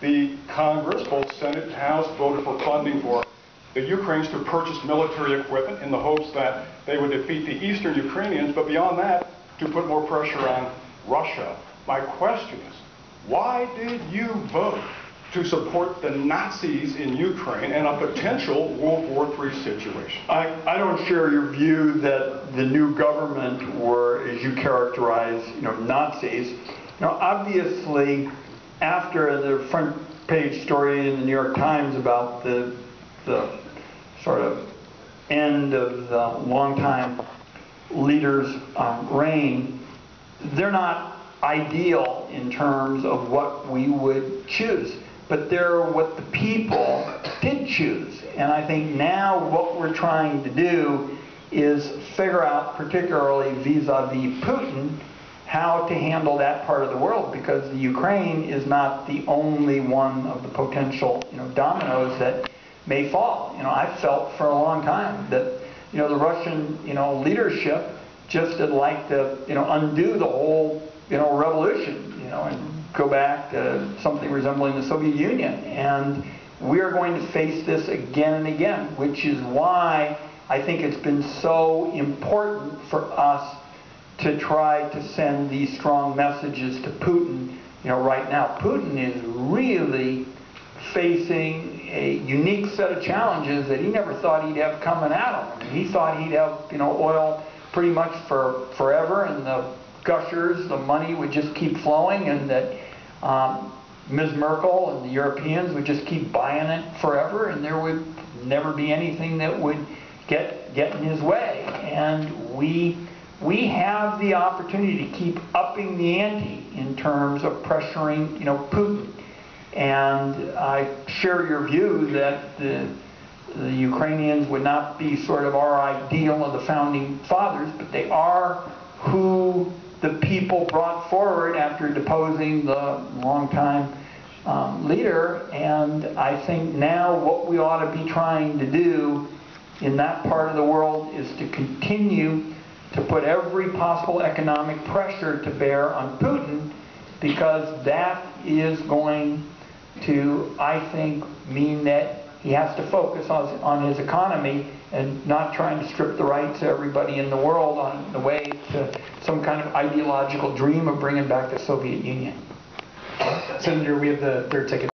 The Congress, both Senate and House, voted for funding for the Ukrainians to purchase military equipment in the hopes that they would defeat the eastern Ukrainians, but beyond that, to put more pressure on Russia. My question is, why did you vote to support the Nazis in Ukraine and a potential World War III situation? I don't share your view that the new government were, as you characterize, Nazis. Obviously, after the front page story in the New York Times about the sort of end of the longtime leader's reign, they're not ideal in terms of what we would choose, but they're what the people did choose. And I think now what we're trying to do is figure out, particularly vis-a-vis Putin, how to handle that part of the world, because the Ukraine is not the only one of the potential dominoes that may fall. I've felt for a long time that the Russian leadership just would like to undo the whole revolution and go back to something resembling the Soviet Union. And we are going to face this again and again, which is why I think it's been so important for us to try to send these strong messages to Putin. Right now, Putin is really facing a unique set of challenges that he never thought he'd have coming at him. He thought he'd have oil pretty much for forever, and the gushers, the money would just keep flowing, and that Ms. Merkel and the Europeans would just keep buying it forever, and there would never be anything that would get in his way. And we have the opportunity to keep upping the ante in terms of pressuring Putin. And I share your view that the Ukrainians would not be sort of our ideal of the founding fathers, but they are who the people brought forward after deposing the longtime leader. And I think now what we ought to be trying to do in that part of the world is to continue to put every possible economic pressure to bear on Putin, because that is going to, I think, mean that he has to focus on his economy and not trying to strip the rights of everybody in the world on the way to some kind of ideological dream of bringing back the Soviet Union. Senator, we have the third ticket.